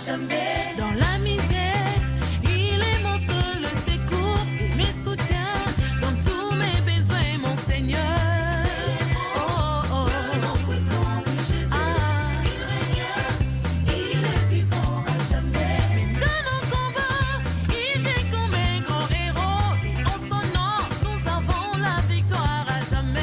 jamais. Dans la misère, il est mon seul secours et mes soutiens. Dans tous mes besoins, mon Seigneur. Oh, oh, oh. Puissant de Jésus, il règne, il est vivant à jamais. Mais dans nos combats, il vient comme un grand héros. Et en son nom, nous avons la victoire à jamais.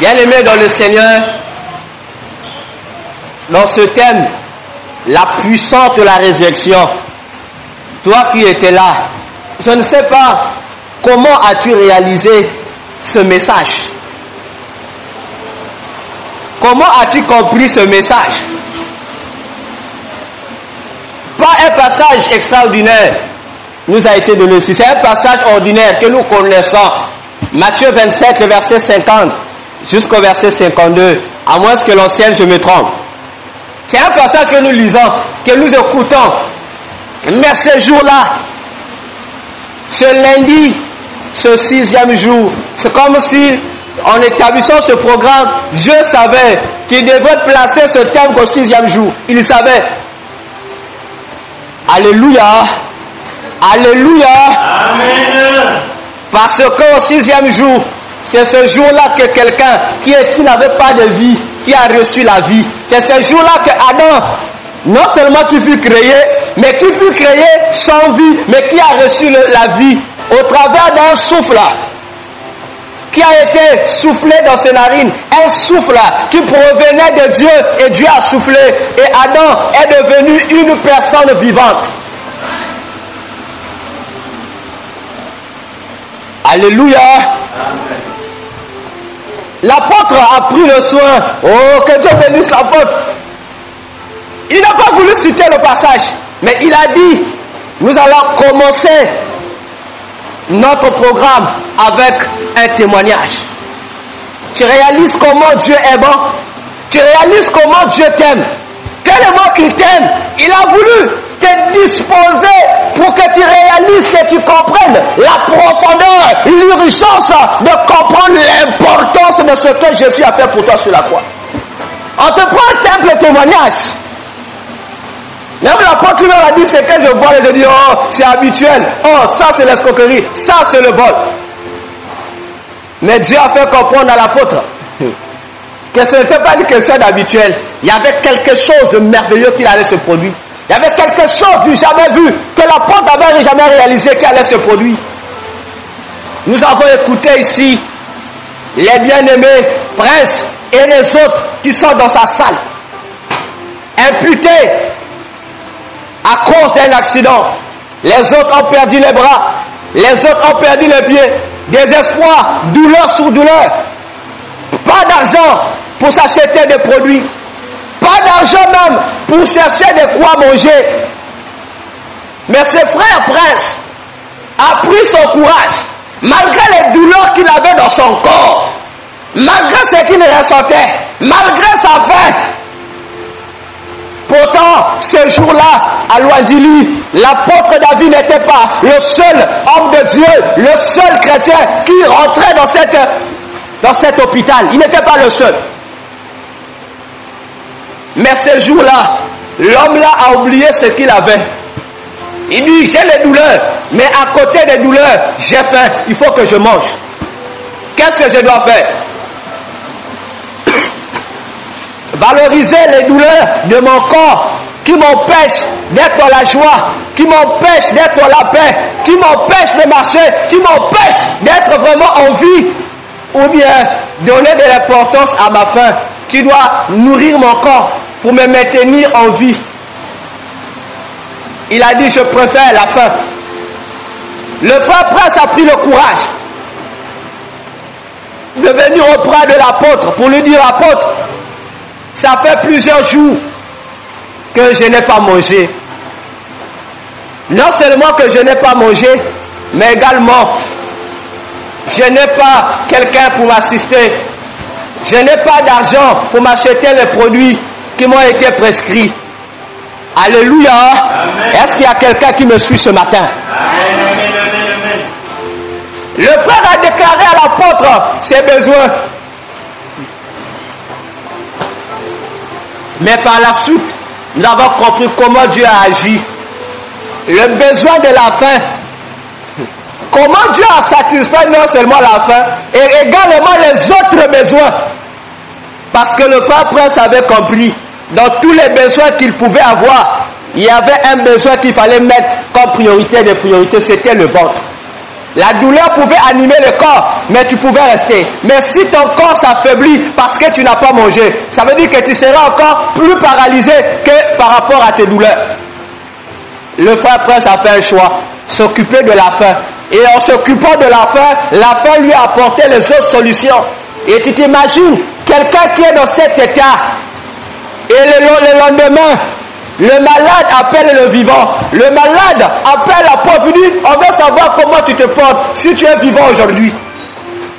Bien-aimés dans le Seigneur, dans ce thème, la puissance de la résurrection, toi qui étais là, je ne sais pas comment as-tu réalisé ce message. Comment as-tu compris ce message? Pas un passage extraordinaire nous a été donné ici, c'est un passage ordinaire que nous connaissons. Matthieu 27, le verset 50. Jusqu'au verset 52, à moins que l'ancienne je me trompe. C'est un passage que nous lisons, que nous écoutons. Mais ce jour-là, ce lundi, ce 6e jour, c'est comme si, en établissant ce programme, Dieu savait qu'il devait placer ce thème au 6e jour. Il savait. Alléluia. Alléluia. Amen. Parce qu'au 6e jour, c'est ce jour-là que quelqu'un qui n'avait pas de vie, qui a reçu la vie. C'est ce jour-là que Adam, non seulement qui fut créé, mais qui fut créé sans vie, mais qui a reçu la vie au travers d'un souffle qui a été soufflé dans ses narines. Un souffle qui provenait de Dieu et Dieu a soufflé. Et Adam est devenu une personne vivante. Alléluia. L'apôtre a pris le soin. Oh, que Dieu bénisse l'apôtre. Il n'a pas voulu citer le passage, mais il a dit, nous allons commencer notre programme avec un témoignage. Tu réalises comment Dieu est bon? Tu réalises comment Dieu t'aime? Tellement qu'il t'aime, il a voulu te disposer pour que tu réalises, que tu comprennes la profondeur, l'urgence de comprendre l'importance de ce que Jésus a fait pour toi sur la croix. On te prend un simple témoignage. Même l'apôtre lui a dit, c'est que je vois et je dis, oh, c'est habituel. Oh, ça c'est l'escroquerie, ça c'est le vol. Mais Dieu a fait comprendre à l'apôtre que ce n'était pas une question d'habituel. Il y avait quelque chose de merveilleux qui allait se produire. Il y avait quelque chose du jamais vu, que l'apôtre n'avait jamais réalisé qui allait se produire. Nous avons écouté ici les bien-aimés princes et les autres qui sont dans sa salle, imputés à cause d'un accident. Les autres ont perdu les bras, les autres ont perdu les pieds, désespoir, douleur sur douleur. Pas d'argent pour s'acheter des produits, pas d'argent même pour chercher de quoi manger. Mais ce frère prince a pris son courage, malgré les douleurs qu'il avait dans son corps, malgré ce qu'il ressentait, malgré sa faim. Pourtant, ce jour-là, à Louandili, l'apôtre David n'était pas le seul homme de Dieu, le seul chrétien qui rentrait dans cet hôpital. Il n'était pas le seul. Mais ce jour-là, l'homme-là a oublié ce qu'il avait. Il dit, j'ai les douleurs, mais à côté des douleurs, j'ai faim, il faut que je mange. Qu'est-ce que je dois faire? Valoriser les douleurs de mon corps qui m'empêchent d'être dans la joie, qui m'empêchent d'être dans la paix, qui m'empêchent de marcher, qui m'empêchent d'être vraiment en vie. ou bien donner de l'importance à ma faim. Tu dois nourrir mon corps pour me maintenir en vie. Il a dit, je préfère la faim. Le frère Prince a pris le courage de venir auprès de l'apôtre pour lui dire, apôtre, ça fait plusieurs jours que je n'ai pas mangé. Non seulement que je n'ai pas mangé, mais également, je n'ai pas quelqu'un pour m'assister. Je n'ai pas d'argent pour m'acheter les produits qui m'ont été prescrits. Alléluia. Est-ce qu'il y a quelqu'un qui me suit ce matin? Amen. Le frère a déclaré à l'apôtre ses besoins. Mais par la suite, nous avons compris comment Dieu a agi. Le besoin de la faim. Comment Dieu a satisfait non seulement la faim, et également les autres besoins. Parce que le frère Prince avait compris, dans tous les besoins qu'il pouvait avoir, il y avait un besoin qu'il fallait mettre comme priorité des priorités, c'était le ventre. La douleur pouvait animer le corps, mais tu pouvais rester. Mais si ton corps s'affaiblit parce que tu n'as pas mangé, ça veut dire que tu seras encore plus paralysé que par rapport à tes douleurs. Le frère Prince a fait un choix, s'occuper de la faim. Et en s'occupant de la faim lui a apporté les autres solutions. Et tu t'imagines, quelqu'un qui est dans cet état, et le lendemain, le malade appelle le vivant. Le malade appelle l'apôtre et dit, on veut savoir comment tu te portes si tu es vivant aujourd'hui.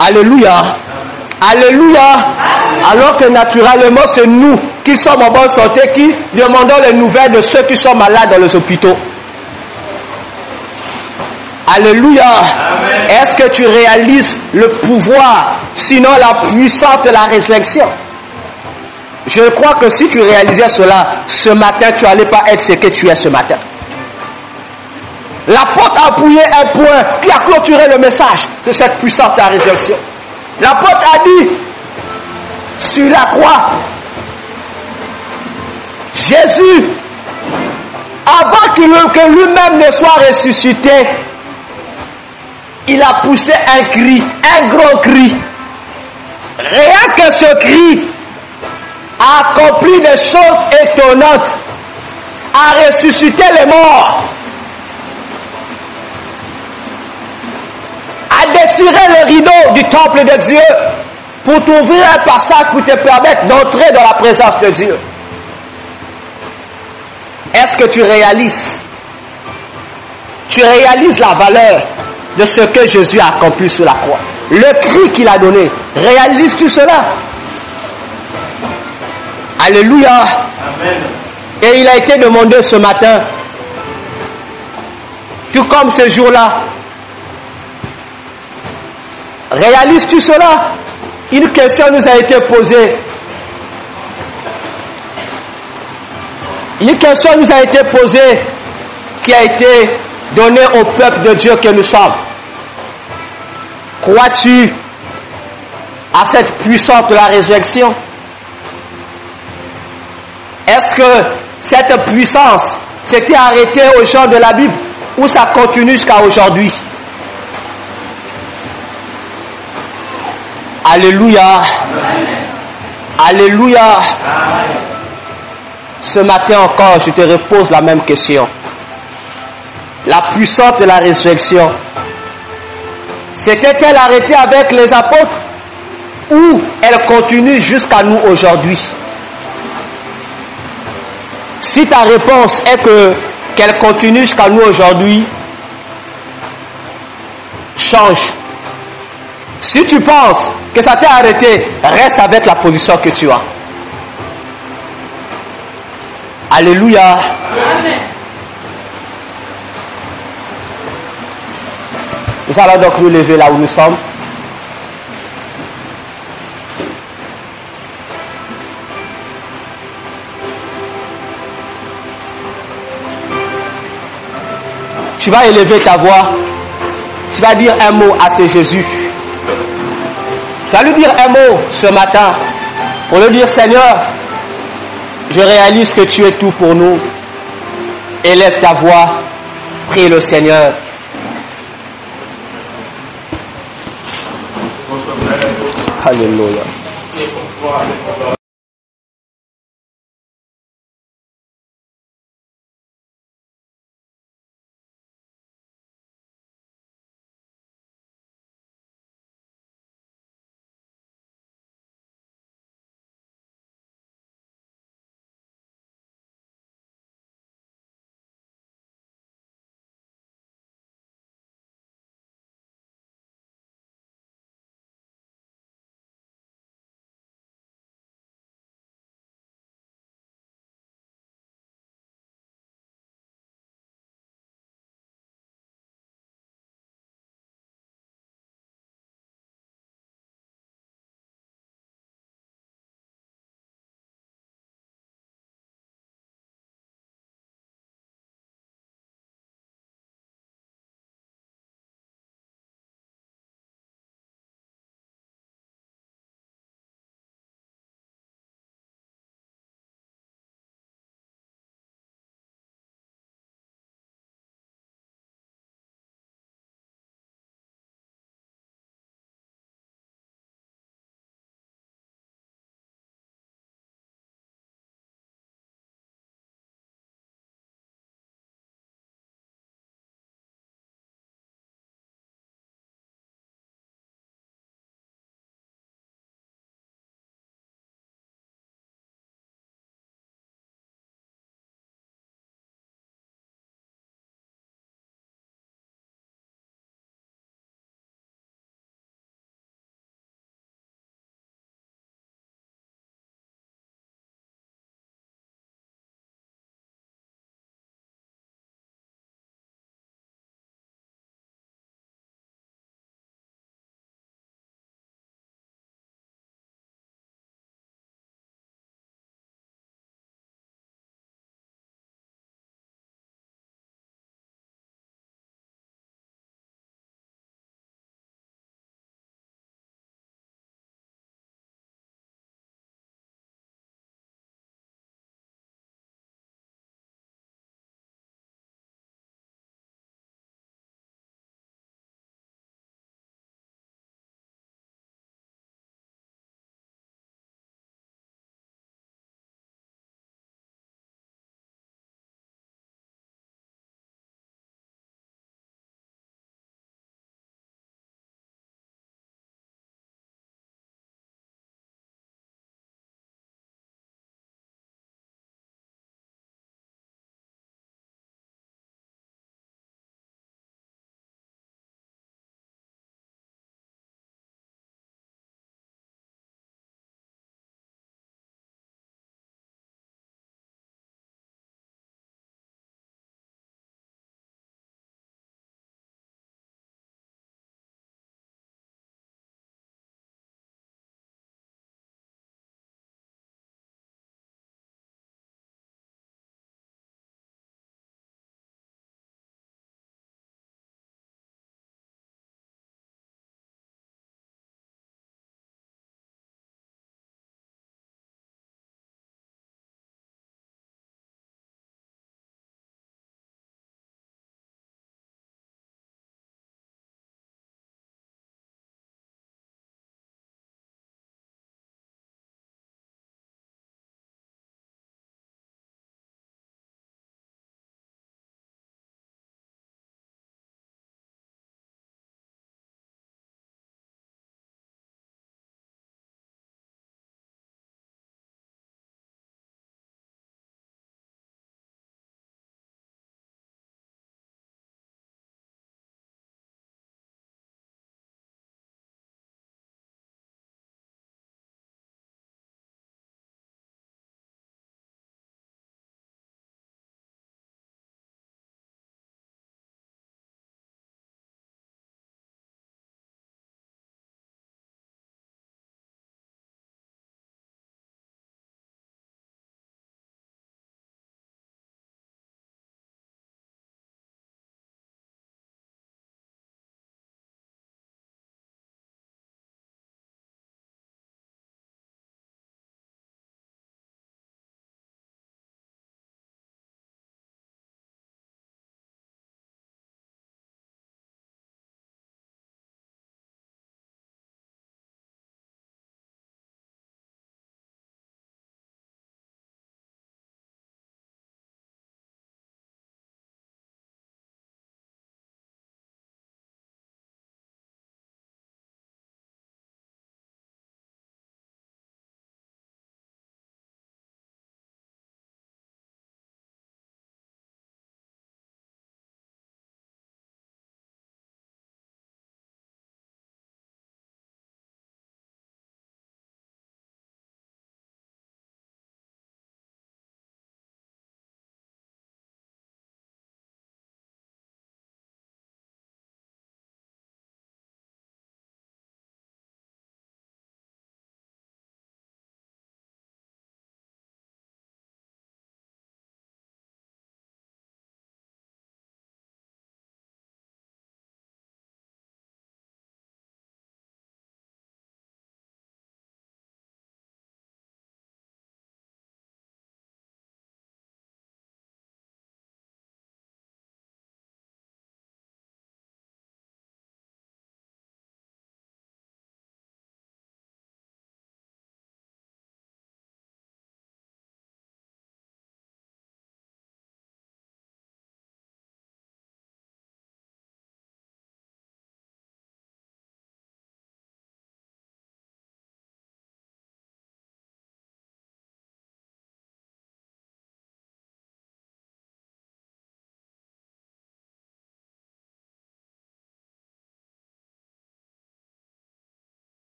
Alléluia. Alléluia. Alors que naturellement, c'est nous qui sommes en bonne santé qui demandons les nouvelles de ceux qui sont malades dans les hôpitaux. Alléluia. Amen. Est-ce que tu réalises le pouvoir, sinon la puissance de la résurrection? Je crois que si tu réalisais cela, ce matin, tu n'allais pas être ce que tu es ce matin. L'apôtre a appuyé un point qui a clôturé le message de cette puissance de la résurrection. L'apôtre a dit, sur la croix, Jésus, avant que lui-même ne soit ressuscité, il a poussé un cri, un grand cri. Rien que ce cri a accompli des choses étonnantes, a ressuscité les morts, a déchiré le rideau du temple de Dieu pour t'ouvrir un passage pour te permettre d'entrer dans la présence de Dieu. Est-ce que tu réalises? Tu réalises la valeur de ce que Jésus a accompli sur la croix? Le cri qu'il a donné, réalises-tu cela? Alléluia. Amen. Et il a été demandé ce matin, tout comme ce jour-là, réalises-tu cela? Une question nous a été posée. Une question nous a été posée qui a été donnée au peuple de Dieu que nous sommes. Crois-tu à cette puissance de la résurrection? Est-ce que cette puissance s'était arrêtée au genre de la Bible ou ça continue jusqu'à aujourd'hui? Alléluia. Amen. Alléluia. Amen. Ce matin encore, je te repose la même question. La puissance de la résurrection, s'était-elle arrêtée avec les apôtres ou elle continue jusqu'à nous aujourd'hui? Si ta réponse est qu'elle continue jusqu'à nous aujourd'hui, change. Si tu penses que ça t'est arrêté, reste avec la position que tu as. Alléluia. Amen. Nous allons donc nous lever là où nous sommes. Tu vas élever ta voix. Tu vas dire un mot à ce Jésus. Tu vas lui dire un mot ce matin pour lui dire, Seigneur, je réalise que tu es tout pour nous. Élève ta voix, prie le Seigneur. Alléluia.